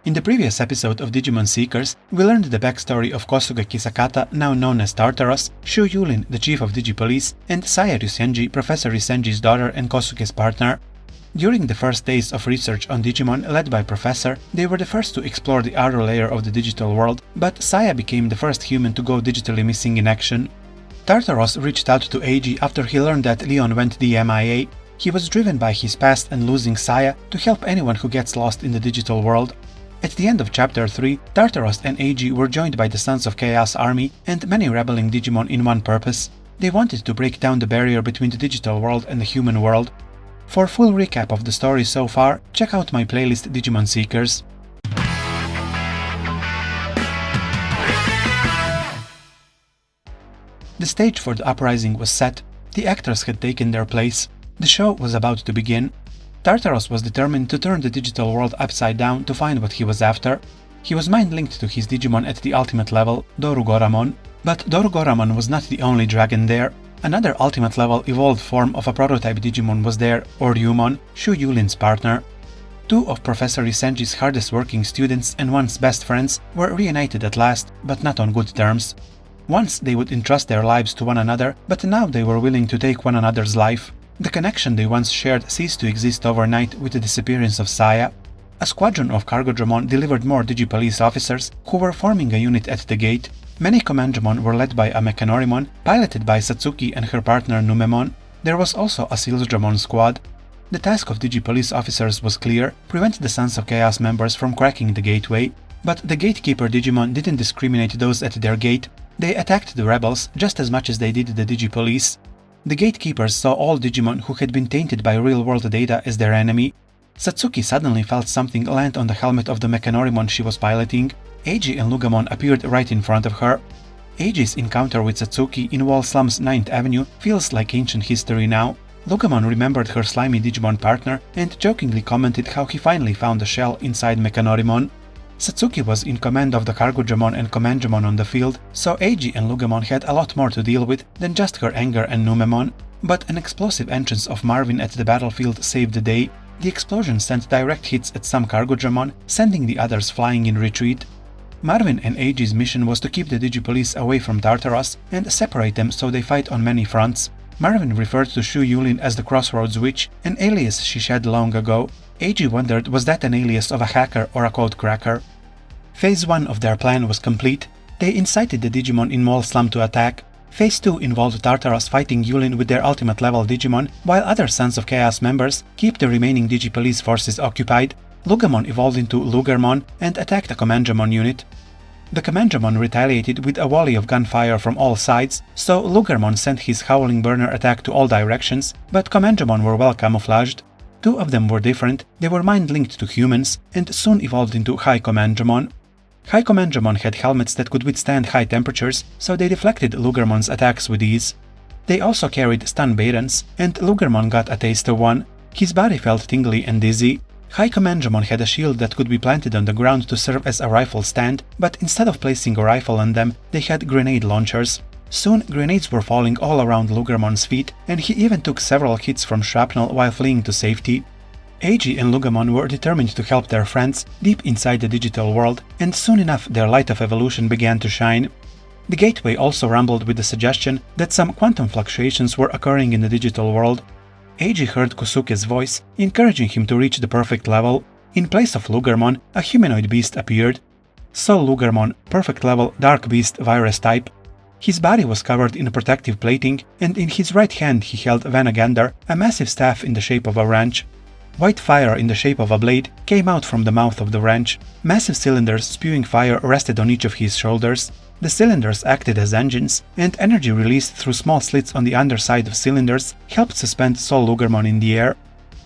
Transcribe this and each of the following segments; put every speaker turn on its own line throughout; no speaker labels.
In the previous episode of Digimon Seekers, we learned the backstory of Kosuke Kisakata, now known as Tartaros, Shu Yulin, the chief of Digipolice, and Saya Ryusenji, Professor Ryusenji's daughter and Kosuke's partner. During the first days of research on Digimon led by Professor, they were the first to explore the outer layer of the digital world, but Saya became the first human to go digitally missing in action. Tartaros reached out to Eiji after he learned that Leon went MIA. He was driven by his past and losing Saya to help anyone who gets lost in the digital world. At the end of Chapter 3, Tartaros and Eiji were joined by the Sons of Chaos army and many rebelling Digimon in one purpose. They wanted to break down the barrier between the digital world and the human world. For full recap of the story so far, check out my playlist Digimon Seekers. The stage for the uprising was set. The actors had taken their place. The show was about to begin. Tartaros was determined to turn the digital world upside down to find what he was after. He was mind-linked to his Digimon at the ultimate level, Dorugoramon. But Dorugoramon was not the only dragon there. Another ultimate level evolved form of a prototype Digimon was there, Oryumon, Shu Yulin's partner. Two of Professor Ryusenji's hardest working students and once best friends were reunited at last, but not on good terms. Once they would entrust their lives to one another, but now they were willing to take one another's life. The connection they once shared ceased to exist overnight with the disappearance of Saya. A squadron of Cargodramon delivered more Digipolice officers who were forming a unit at the gate. Many Commandramon were led by a Mechanorimon, piloted by Satsuki and her partner Numemon. There was also a Sealsdramon squad. The task of Digipolice officers was clear: prevent the Sons of Chaos members from cracking the gateway. But the Gatekeeper Digimon didn't discriminate those at their gate. They attacked the rebels just as much as they did the Digipolice. The Gatekeepers saw all Digimon who had been tainted by real-world data as their enemy. Satsuki suddenly felt something land on the helmet of the Mechanorimon she was piloting. Eiji and Lugamon appeared right in front of her. Eiji's encounter with Satsuki in Wall Slum's 9th Avenue feels like ancient history now. Lugamon remembered her slimy Digimon partner and jokingly commented how he finally found a shell inside Mechanorimon. Satsuki was in command of the Cargodramon and Commandramon on the field, so Eiji and Lugamon had a lot more to deal with than just her anger and Numemon. But an explosive entrance of Marvin at the battlefield saved the day. The explosion sent direct hits at some Cargodramon, sending the others flying in retreat. Marvin and Eiji's mission was to keep the Digipolice away from Tartaros and separate them so they fight on many fronts. Marvin referred to Shu Yulin as the Crossroads Witch, an alias she shed long ago. Eiji wondered, was that an alias of a hacker or a code cracker? Phase 1 of their plan was complete. They incited the Digimon in Mall Slum to attack. Phase 2 involved Tartaros fighting Yulin with their ultimate level Digimon, while other Sons of Chaos members keep the remaining Digipolice forces occupied. Lugamon evolved into Lugermon and attacked a Commandramon unit. The Commandramon retaliated with a volley of gunfire from all sides, so Lugermon sent his Howling Burner attack to all directions, but Commandramon were well camouflaged. Two of them were different. They were mind-linked to humans and soon evolved into High Commandramon. High Commandramon had helmets that could withstand high temperatures, so they deflected Lugermon's attacks with ease. They also carried stun Beirens, and Lugermon got a taste of one. His body felt tingly and dizzy. High Commandramon had a shield that could be planted on the ground to serve as a rifle stand, but instead of placing a rifle on them, they had grenade launchers. Soon, grenades were falling all around Lugermon's feet, and he even took several hits from shrapnel while fleeing to safety. Eiji and Lugamon were determined to help their friends deep inside the digital world, and soon enough their light of evolution began to shine. The gateway also rumbled with the suggestion that some quantum fluctuations were occurring in the digital world. Eiji heard Kosuke's voice, encouraging him to reach the perfect level. In place of Lugermon, a humanoid beast appeared. So Lugermon, perfect level Dark Beast virus type. His body was covered in protective plating, and in his right hand he held Vanagander, a massive staff in the shape of a wrench. White fire in the shape of a blade came out from the mouth of the wrench. Massive cylinders spewing fire rested on each of his shoulders. The cylinders acted as engines, and energy released through small slits on the underside of cylinders helped suspend Sol Lugermon in the air.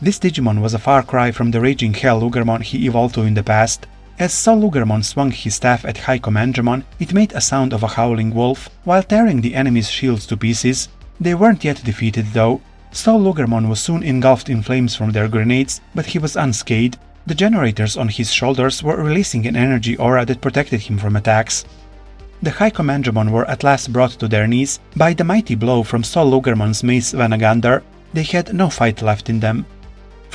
This Digimon was a far cry from the raging Hell Lugermon he evolved to in the past. As Sol Lugermon swung his staff at High Commandramon, it made a sound of a howling wolf, while tearing the enemy's shields to pieces. They weren't yet defeated though. Sol Lugermon was soon engulfed in flames from their grenades, but he was unscathed. The generators on his shoulders were releasing an energy aura that protected him from attacks. The High Commandramon were at last brought to their knees by the mighty blow from Sol Lugermon's mace Vanagander. They had no fight left in them.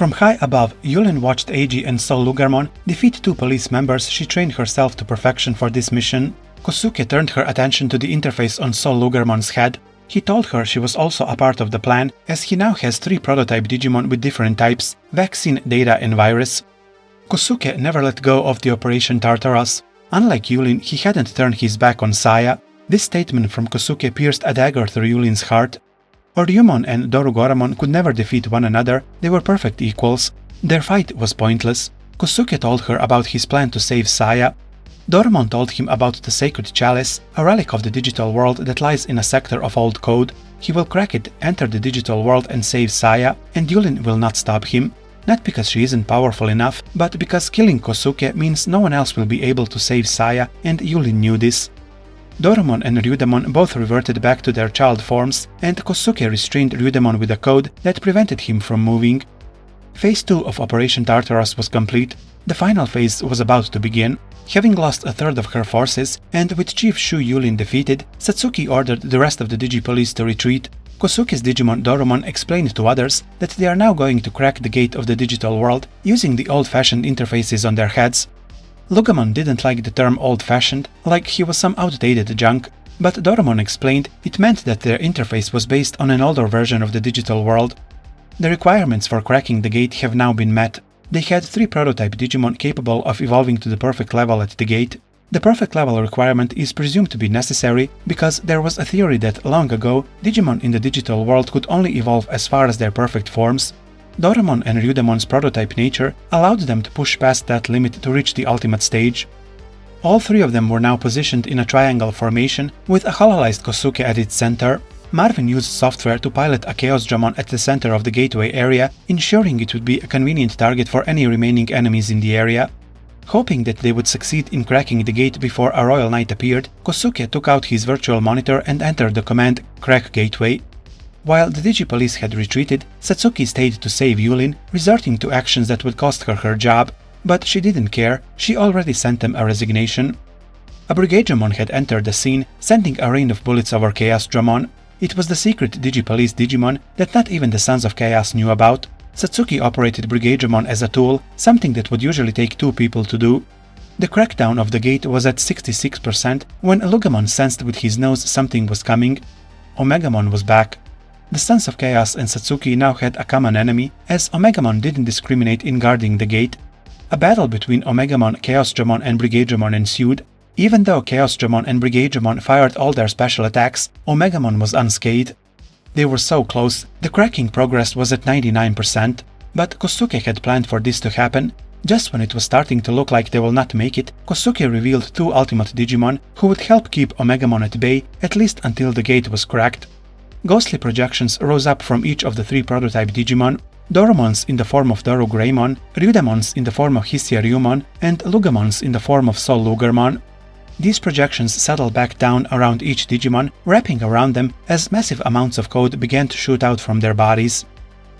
From high above, Yulin watched Eiji and Sol Lugermon defeat 2 police members she trained herself to perfection for this mission. Kosuke turned her attention to the interface on Sol Lugermon's head. He told her she was also a part of the plan, as he now has 3 prototype Digimon with different types: Vaccine, Data and Virus. Kosuke never let go of the Operation Tartarus. Unlike Yulin, he hadn't turned his back on Saya. This statement from Kosuke pierced a dagger through Yulin's heart. Oryumon and Dorugoramon could never defeat one another, they were perfect equals. Their fight was pointless. Kosuke told her about his plan to save Saya. Dorumon told him about the Sacred Chalice, a relic of the digital world that lies in a sector of old code. He will crack it, enter the digital world and save Saya, and Yulin will not stop him. Not because she isn't powerful enough, but because killing Kosuke means no one else will be able to save Saya, and Yulin knew this. Dorumon and Ryudamon both reverted back to their child forms, and Kosuke restrained Ryudamon with a code that prevented him from moving. Phase 2 of Operation Tartarus was complete. The final phase was about to begin. Having lost a third of her forces, and with Chief Shu Yulin defeated, Satsuki ordered the rest of the Digipolice to retreat. Kosuke's Digimon Dorumon explained to others that they are now going to crack the gate of the digital world using the old-fashioned interfaces on their heads. Lugamon didn't like the term old-fashioned, like he was some outdated junk, but Dorumon explained it meant that their interface was based on an older version of the digital world. The requirements for cracking the gate have now been met. They had 3 prototype Digimon capable of evolving to the perfect level at the gate. The perfect level requirement is presumed to be necessary because there was a theory that long ago Digimon in the digital world could only evolve as far as their perfect forms. Dorumon and Ryudamon's prototype nature allowed them to push past that limit to reach the ultimate stage. All 3 of them were now positioned in a triangle formation with a hololized Kosuke at its center. Marvin used software to pilot a Chaos Dramon at the center of the gateway area, ensuring it would be a convenient target for any remaining enemies in the area. Hoping that they would succeed in cracking the gate before a Royal Knight appeared, Kosuke took out his virtual monitor and entered the command "Crack Gateway." While the Digipolice had retreated, Satsuki stayed to save Yulin, resorting to actions that would cost her her job. But she didn't care, she already sent them a resignation. A Brigadramon had entered the scene, sending a rain of bullets over Chaos Dramon. It was the secret Digipolice Digimon that not even the Sons of Chaos knew about. Satsuki operated Brigadramon as a tool, something that would usually take 2 people to do. The crackdown of the gate was at 66% when Lugamon sensed with his nose something was coming. Omegamon was back. The Sons of Chaos and Satsuki now had a common enemy, as Omegamon didn't discriminate in guarding the gate. A battle between Omegamon, Chaos Dramon and Brigadramon ensued. Even though Chaos Dramon and Brigadramon fired all their special attacks, Omegamon was unscathed. They were so close, the cracking progress was at 99%, but Kosuke had planned for this to happen. Just when it was starting to look like they will not make it, Kosuke revealed 2 ultimate Digimon who would help keep Omegamon at bay, at least until the gate was cracked. Ghostly projections rose up from each of the 3 prototype Digimon: Dorumons in the form of Dorugraymon, Ryudamons in the form of Hisiaryumon, and Lugamons in the form of Sol Lugermon. These projections settled back down around each Digimon, wrapping around them as massive amounts of code began to shoot out from their bodies.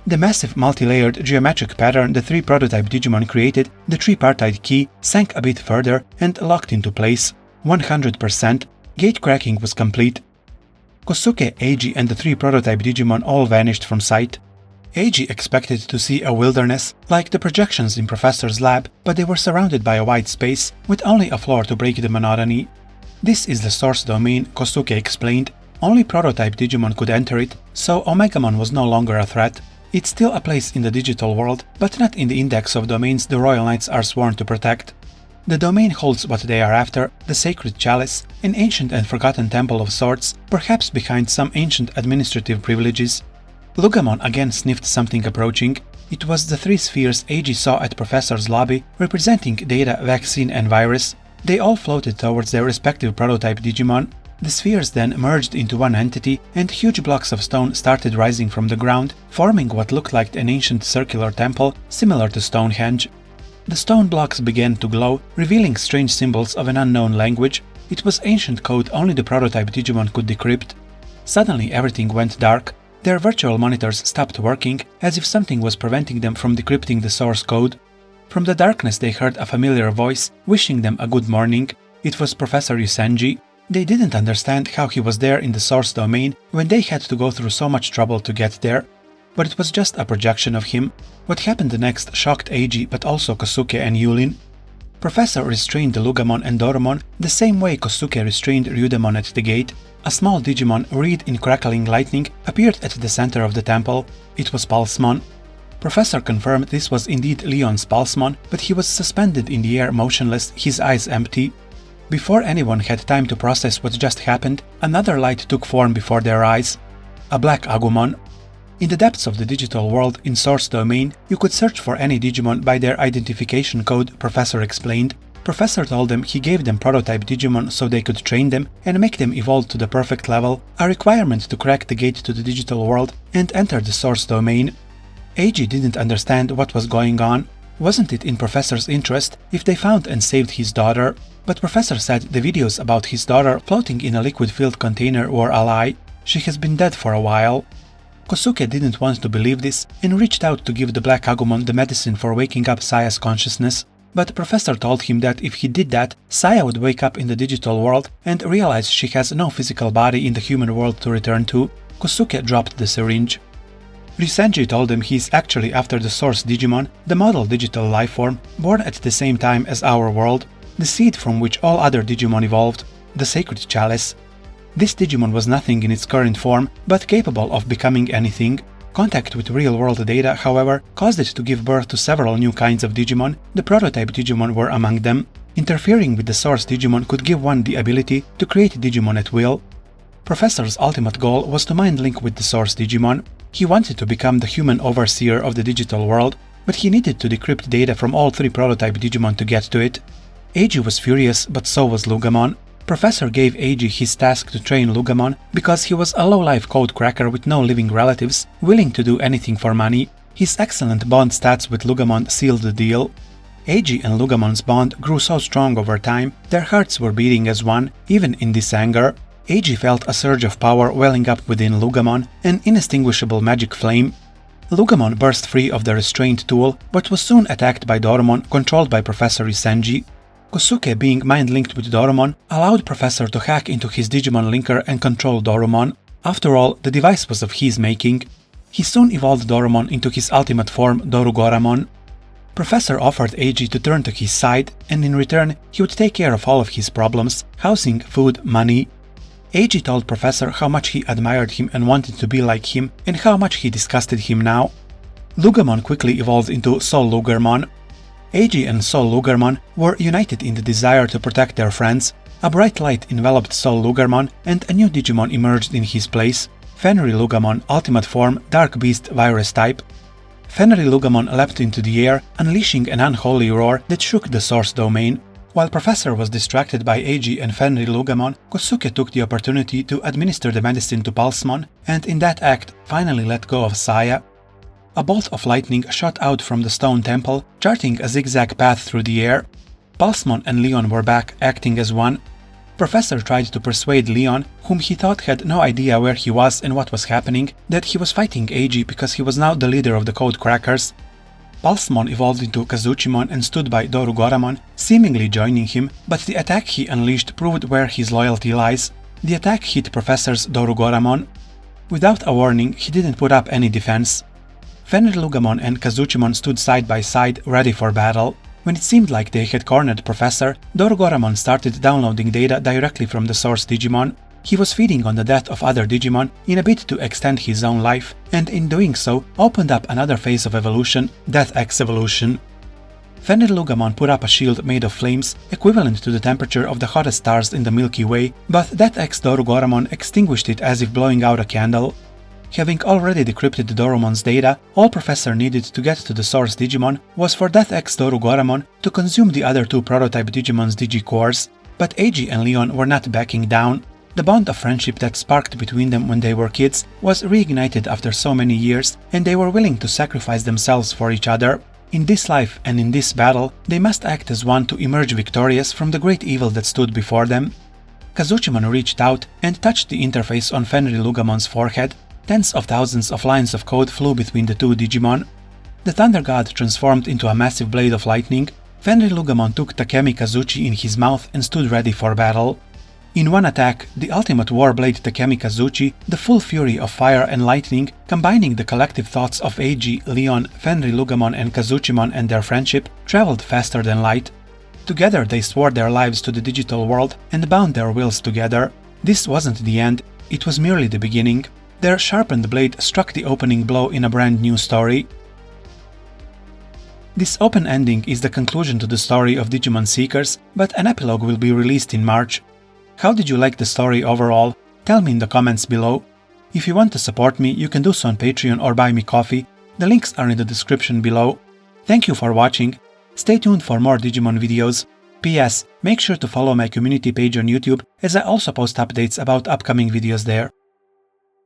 The massive multi-layered geometric pattern the 3 prototype Digimon created, the tripartite key, sank a bit further and locked into place. 100%. Gate cracking was complete. Kosuke, Eiji and the 3 prototype Digimon all vanished from sight. Eiji expected to see a wilderness, like the projections in Professor's lab, but they were surrounded by a wide space, with only a floor to break the monotony. This is the source domain, Kosuke explained. Only prototype Digimon could enter it, so Omegamon was no longer a threat. It's still a place in the digital world, but not in the index of domains the Royal Knights are sworn to protect. The domain holds what they are after, the Sacred Chalice, an ancient and forgotten temple of sorts, perhaps behind some ancient administrative privileges. Lugamon again sniffed something approaching. It was the 3 spheres Eiji saw at Professor's lobby, representing Data, Vaccine and Virus. They all floated towards their respective prototype Digimon. The spheres then merged into one entity, and huge blocks of stone started rising from the ground, forming what looked like an ancient circular temple, similar to Stonehenge. The stone blocks began to glow, revealing strange symbols of an unknown language. It was ancient code only the prototype Digimon could decrypt. Suddenly everything went dark. Their virtual monitors stopped working, as if something was preventing them from decrypting the source code. From the darkness they heard a familiar voice, wishing them a good morning. It was Professor Yusenji. They didn't understand how he was there in the source domain when they had to go through so much trouble to get there. but it was just a projection of him. What happened next shocked Eiji but also Kosuke and Yulin. Professor restrained Lugamon and Dorumon the same way Kosuke restrained Ryudemon at the gate. A small Digimon, wreathed in crackling lightning, appeared at the center of the temple. It was Pulsemon. Professor confirmed this was indeed Leon's Pulsemon, but he was suspended in the air motionless, his eyes empty. Before anyone had time to process what just happened, another light took form before their eyes. A black Agumon. In the depths of the digital world in Source Domain, you could search for any Digimon by their identification code, Professor explained. Professor told them he gave them prototype Digimon so they could train them and make them evolve to the perfect level, a requirement to crack the gate to the digital world and enter the Source Domain. Eiji didn't understand what was going on. Wasn't it in Professor's interest if they found and saved his daughter? But Professor said the videos about his daughter floating in a liquid-filled container were a lie. She has been dead for a while. Kosuke didn't want to believe this and reached out to give the Black Agumon the medicine for waking up Saya's consciousness. But Professor told him that if he did that, Saya would wake up in the digital world and realize she has no physical body in the human world to return to. Kosuke dropped the syringe. Ryusenji told him he is actually after the Source Digimon, the model digital lifeform, born at the same time as our world, the seed from which all other Digimon evolved, the Sacred Chalice. This Digimon was nothing in its current form, but capable of becoming anything. Contact with real-world data, however, caused it to give birth to several new kinds of Digimon. The prototype Digimon were among them. Interfering with the Source Digimon could give one the ability to create Digimon at will. Professor's ultimate goal was to mind link with the Source Digimon. He wanted to become the human overseer of the digital world, but he needed to decrypt data from all three prototype Digimon to get to it. Eiji was furious, but so was Lugamon. Professor gave Eiji his task to train Lugamon because he was a low-life code cracker with no living relatives, willing to do anything for money. His excellent bond stats with Lugamon sealed the deal. Eiji and Lugamon's bond grew so strong over time, their hearts were beating as one, even in this anger. Eiji felt a surge of power welling up within Lugamon, an inextinguishable magic flame. Lugamon burst free of the restraint tool, but was soon attacked by Dorumon, controlled by Professor Ryusenji. Kosuke, being mind-linked with Dorumon, allowed Professor to hack into his Digimon linker and control Dorumon. After all, the device was of his making. He soon evolved Dorumon into his ultimate form, Dorugoramon. Professor offered Eiji to turn to his side, and in return he would take care of all of his problems: housing, food, money. Eiji told Professor how much he admired him and wanted to be like him, and how much he disgusted him now. Lugamon quickly evolved into Sol Lugarmon. Eiji and Sol Lugarmon were united in the desire to protect their friends. A bright light enveloped Sol Lugarmon, and a new Digimon emerged in his place: Fenry Lugamon, ultimate form, Dark Beast virus type. Fenry Lugamon leapt into the air, unleashing an unholy roar that shook the Source Domain. While Professor was distracted by Eiji and Fenry Lugamon, Kosuke took the opportunity to administer the medicine to Pulsemon, and in that act finally let go of Saya. A bolt of lightning shot out from the stone temple, charting a zigzag path through the air. Pulsemon and Leon were back, acting as one. Professor tried to persuade Leon, whom he thought had no idea where he was and what was happening, that he was fighting Eiji because he was now the leader of the Code Crackers. Pulsemon evolved into Kazuchimon and stood by Dorugoramon, seemingly joining him, but the attack he unleashed proved where his loyalty lies. The attack hit Professor's Dorugoramon. Without a warning, he didn't put up any defense. Fenry Lugamon and Kazuchimon stood side by side, ready for battle. When it seemed like they had cornered Professor, Dorugoramon started downloading data directly from the Source Digimon. He was feeding on the death of other Digimon in a bid to extend his own life, and in doing so opened up another phase of evolution, Death X evolution. Fenry Lugamon put up a shield made of flames, equivalent to the temperature of the hottest stars in the Milky Way, but Death X Dorugoramon extinguished it as if blowing out a candle. Having already decrypted Dorumon's data, all Professor needed to get to the Source Digimon was for Death X Dorugoramon to consume the other two prototype Digimon's Digicores. But Eiji and Leon were not backing down. The bond of friendship that sparked between them when they were kids was reignited after so many years, and they were willing to sacrifice themselves for each other. In this life and in this battle, they must act as one to emerge victorious from the great evil that stood before them. Kazuchimon reached out and touched the interface on Fenry Lugamon's forehead. Tens of thousands of lines of code flew between the two Digimon. The Thunder God transformed into a massive blade of lightning. Fenry Lugamon took Takemi Kazuchi in his mouth and stood ready for battle. In one attack, the ultimate warblade Takemi Kazuchi, the full fury of fire and lightning, combining the collective thoughts of Eiji, Leon, Fenri Lugamon and Kazuchimon and their friendship, traveled faster than light. Together they swore their lives to the digital world and bound their wills together. This wasn't the end, it was merely the beginning. Their sharpened blade struck the opening blow in a brand new story. This open ending is the conclusion to the story of Digimon Seekers, but an epilogue will be released in March. How did you like the story overall? Tell me in the comments below. If you want to support me, you can do so on Patreon or buy me coffee. The links are in the description below. Thank you for watching. Stay tuned for more Digimon videos. PS, make sure to follow my community page on YouTube, as I also post updates about upcoming videos there.